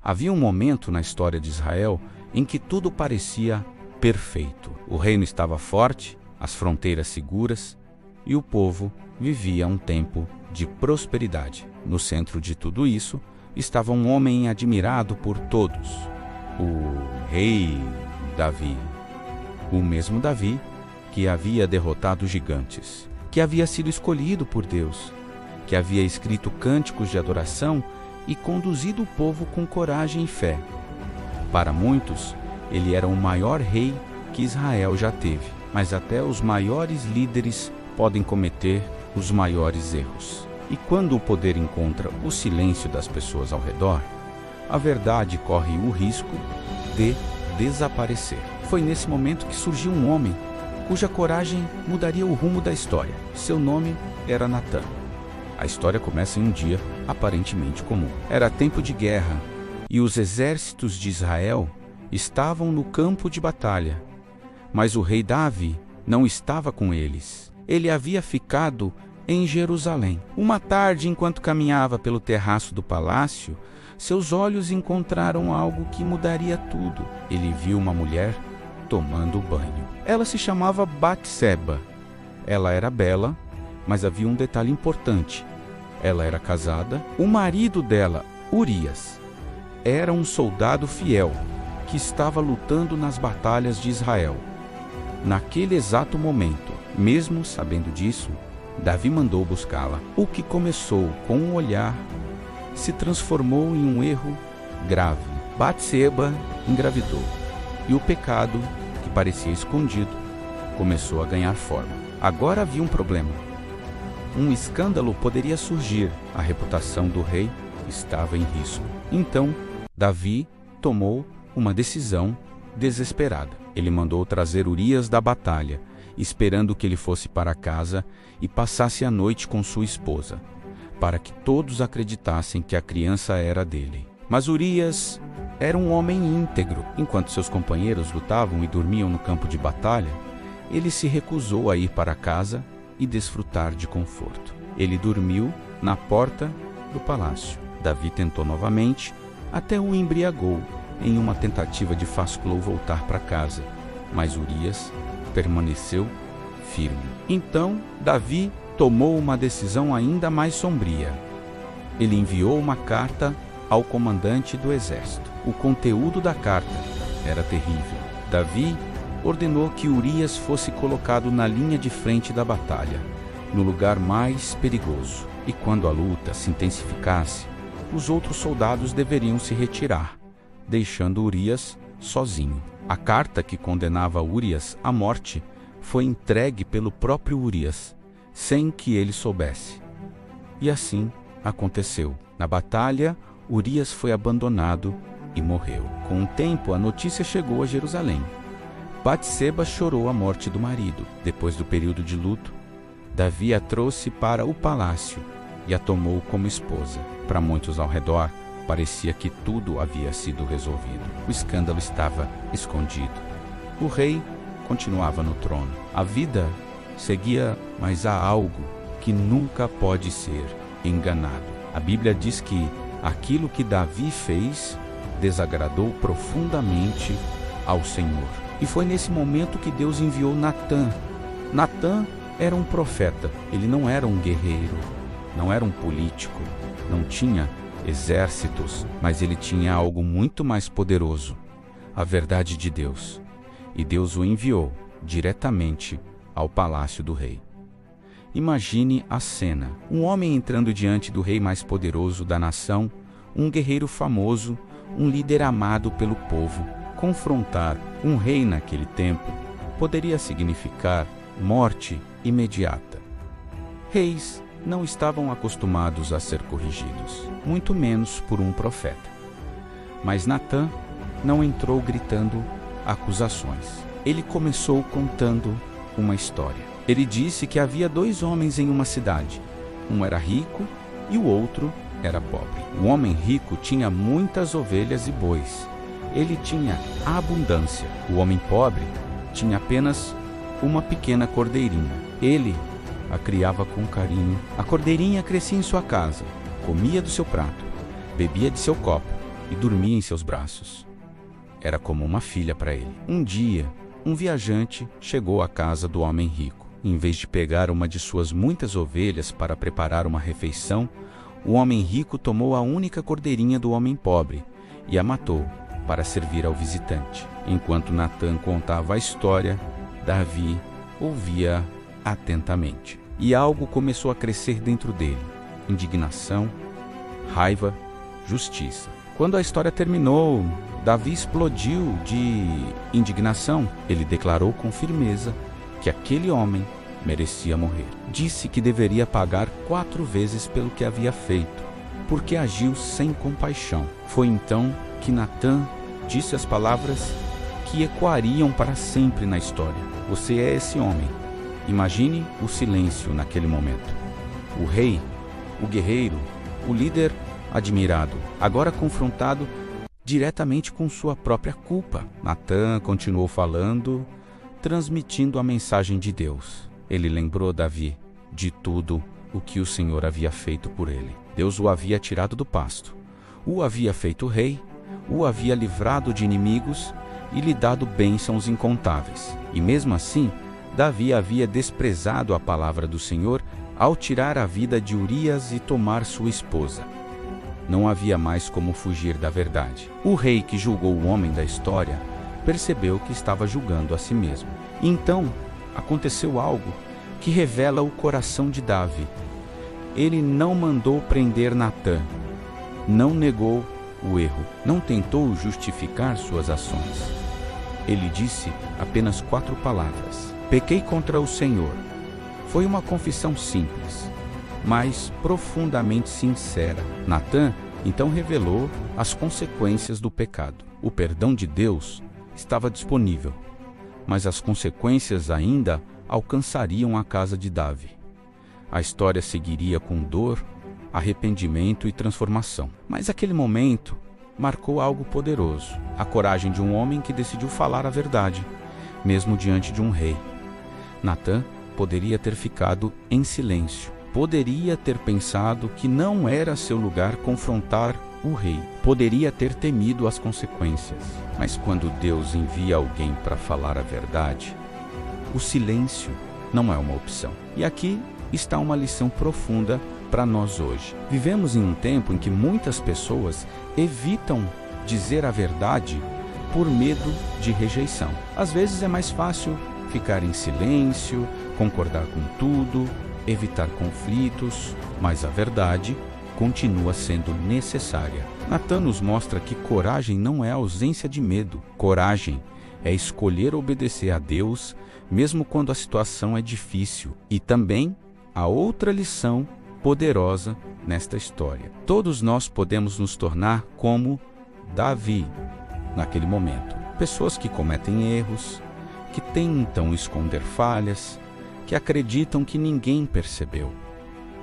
Havia um momento na história de Israel em que tudo parecia perfeito. O reino estava forte, as fronteiras seguras e o povo vivia um tempo de prosperidade. No centro de tudo isso estava um homem admirado por todos, o rei Davi. O mesmo Davi que havia derrotado gigantes, que havia sido escolhido por Deus, que havia escrito cânticos de adoração e conduzido o povo com coragem e fé. Para muitos, ele era o maior rei que Israel já teve, mas até os maiores líderes podem cometer os maiores erros. E quando o poder encontra o silêncio das pessoas ao redor, a verdade corre o risco de desaparecer. Foi nesse momento que surgiu um homem cuja coragem mudaria o rumo da história. Seu nome era Natã. A história começa em um dia aparentemente comum. Era tempo de guerra e os exércitos de Israel estavam no campo de batalha. Mas o rei Davi não estava com eles. Ele havia ficado em Jerusalém. Uma tarde, enquanto caminhava pelo terraço do palácio, seus olhos encontraram algo que mudaria tudo. Ele viu uma mulher tomando banho. Ela se chamava Batseba. Ela era bela, mas havia um detalhe importante. Ela era casada. O marido dela, Urias, era um soldado fiel que estava lutando nas batalhas de Israel. Naquele exato momento, mesmo sabendo disso, Davi mandou buscá-la. O que começou com um olhar se transformou em um erro grave. Batseba engravidou e o pecado, que parecia escondido, começou a ganhar forma. Agora havia um problema. Um escândalo poderia surgir. A reputação do rei estava em risco. Então, Davi tomou uma decisão desesperada. Ele mandou trazer Urias da batalha, esperando que ele fosse para casa e passasse a noite com sua esposa, para que todos acreditassem que a criança era dele. Mas Urias era um homem íntegro. Enquanto seus companheiros lutavam e dormiam no campo de batalha, ele se recusou a ir para casa e desfrutar de conforto. Ele dormiu na porta do palácio. Davi tentou novamente, até o embriagou em uma tentativa de fazê-lo voltar para casa, mas Urias permaneceu firme. Então, Davi tomou uma decisão ainda mais sombria. Ele enviou uma carta ao comandante do exército. O conteúdo da carta era terrível. Davi ordenou que Urias fosse colocado na linha de frente da batalha, no lugar mais perigoso. E quando a luta se intensificasse, os outros soldados deveriam se retirar, deixando Urias sozinho. A carta que condenava Urias à morte foi entregue pelo próprio Urias, sem que ele soubesse. E assim aconteceu. Na batalha, Urias foi abandonado e morreu. Com o tempo, a notícia chegou a Jerusalém. Batseba chorou a morte do marido. Depois do período de luto, Davi a trouxe para o palácio e a tomou como esposa. Para muitos ao redor, parecia que tudo havia sido resolvido. O escândalo estava escondido. O rei continuava no trono. A vida seguia, mas há algo que nunca pode ser enganado. A Bíblia diz que aquilo que Davi fez desagradou profundamente ao Senhor. E foi nesse momento que Deus enviou Natã. Natã era um profeta. Ele não era um guerreiro, não era um político, não tinha exércitos, mas ele tinha algo muito mais poderoso, a verdade de Deus. E Deus o enviou diretamente ao palácio do rei. Imagine a cena: um homem entrando diante do rei mais poderoso da nação, um guerreiro famoso, um líder amado pelo povo. Confrontar um rei naquele tempo poderia significar morte imediata. Reis não estavam acostumados a ser corrigidos, muito menos por um profeta. Mas Natã não entrou gritando acusações. Ele começou contando uma história. Ele disse que havia 2 homens em uma cidade. Um era rico e o outro era pobre. O homem rico tinha muitas ovelhas e bois. Ele tinha abundância. O homem pobre tinha apenas uma pequena cordeirinha. Ele a criava com carinho. A cordeirinha crescia em sua casa, comia do seu prato, bebia de seu copo e dormia em seus braços. Era como uma filha para ele. Um dia, um viajante chegou à casa do homem rico. Em vez de pegar uma de suas muitas ovelhas para preparar uma refeição, o homem rico tomou a única cordeirinha do homem pobre e a matou para servir ao visitante. Enquanto Natã contava a história, Davi ouvia atentamente. E algo começou a crescer dentro dele: indignação, raiva, justiça. Quando a história terminou, Davi explodiu de indignação. Ele declarou com firmeza que aquele homem merecia morrer. Disse que deveria pagar 4 vezes pelo que havia feito, porque agiu sem compaixão. Foi então que Natã disse as palavras que ecoariam para sempre na história: você é esse homem. Imagine o silêncio naquele momento. O rei, o guerreiro, o líder admirado, agora confrontado diretamente com sua própria culpa. Natã continuou falando, transmitindo a mensagem de Deus. Ele lembrou Davi de tudo o que o Senhor havia feito por ele. Deus o havia tirado do pasto, o havia feito rei, o havia livrado de inimigos e lhe dado bênçãos incontáveis. E mesmo assim, Davi havia desprezado a palavra do Senhor ao tirar a vida de Urias e tomar sua esposa. Não havia mais como fugir da verdade. O rei que julgou o homem da história percebeu que estava julgando a si mesmo. Então, aconteceu algo que revela o coração de Davi. Ele não mandou prender Natã, não negou o erro, não tentou justificar suas ações. Ele disse apenas 4 palavras: pequei contra o Senhor. Foi uma confissão simples, mas profundamente sincera. Natã então revelou as consequências do pecado. O perdão de Deus estava disponível, mas as consequências ainda alcançariam a casa de Davi. A história seguiria com dor, arrependimento e transformação. Mas aquele momento marcou algo poderoso: a coragem de um homem que decidiu falar a verdade, mesmo diante de um rei. Natã poderia ter ficado em silêncio, poderia ter pensado que não era seu lugar confrontar o rei, poderia ter temido as consequências. Mas quando Deus envia alguém para falar a verdade, o silêncio não é uma opção. E aqui está uma lição profunda para nós hoje. Vivemos em um tempo em que muitas pessoas evitam dizer a verdade por medo de rejeição. Às vezes é mais fácil ficar em silêncio, concordar com tudo, evitar conflitos, mas a verdade continua sendo necessária. Natã nos mostra que coragem não é ausência de medo. Coragem é escolher obedecer a Deus, mesmo quando a situação é difícil. E também há outra lição poderosa nesta história. Todos nós podemos nos tornar como Davi naquele momento. Pessoas que cometem erros, que tentam esconder falhas, que acreditam que ninguém percebeu.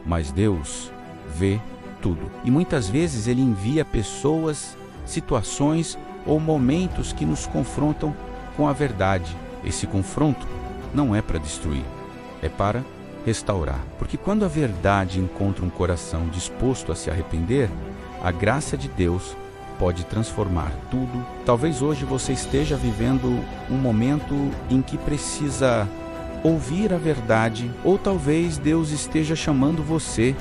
Mas Deus vê tudo. E muitas vezes Ele envia pessoas, situações ou momentos que nos confrontam com a verdade. Esse confronto não é para destruir, é para restaurar. Porque quando a verdade encontra um coração disposto a se arrepender, a graça de Deus pode transformar tudo. Talvez hoje você esteja vivendo um momento em que precisa ouvir a verdade, ou talvez Deus esteja chamando você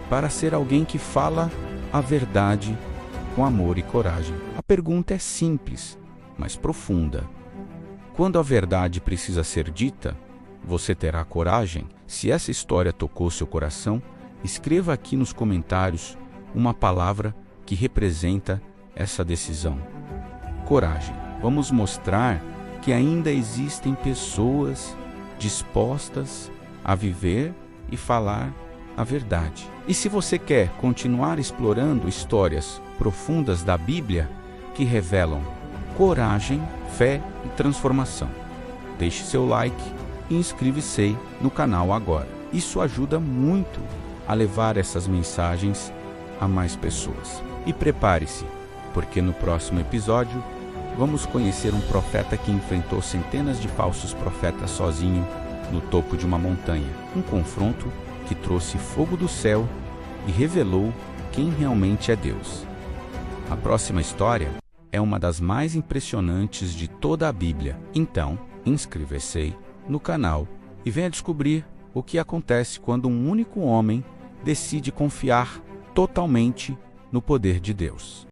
para ser alguém que fala a verdade com amor e coragem. A pergunta é simples, mas profunda. Quando a verdade precisa ser dita, você terá coragem? Se essa história tocou seu coração, escreva aqui nos comentários uma palavra que representa essa decisão. Coragem. Vamos mostrar que ainda existem pessoas dispostas a viver e falar a verdade. E se você quer continuar explorando histórias profundas da Bíblia que revelam coragem, fé e transformação, deixe seu like e inscreva-se no canal agora. Isso ajuda muito a levar essas mensagens a mais pessoas. E prepare-se, porque no próximo episódio vamos conhecer um profeta que enfrentou centenas de falsos profetas sozinho no topo de uma montanha. Um confronto que trouxe fogo do céu e revelou quem realmente é Deus. A próxima história é uma das mais impressionantes de toda a Bíblia. Então, inscreva-se no canal e venha descobrir o que acontece quando um único homem decide confiar totalmente no poder de Deus.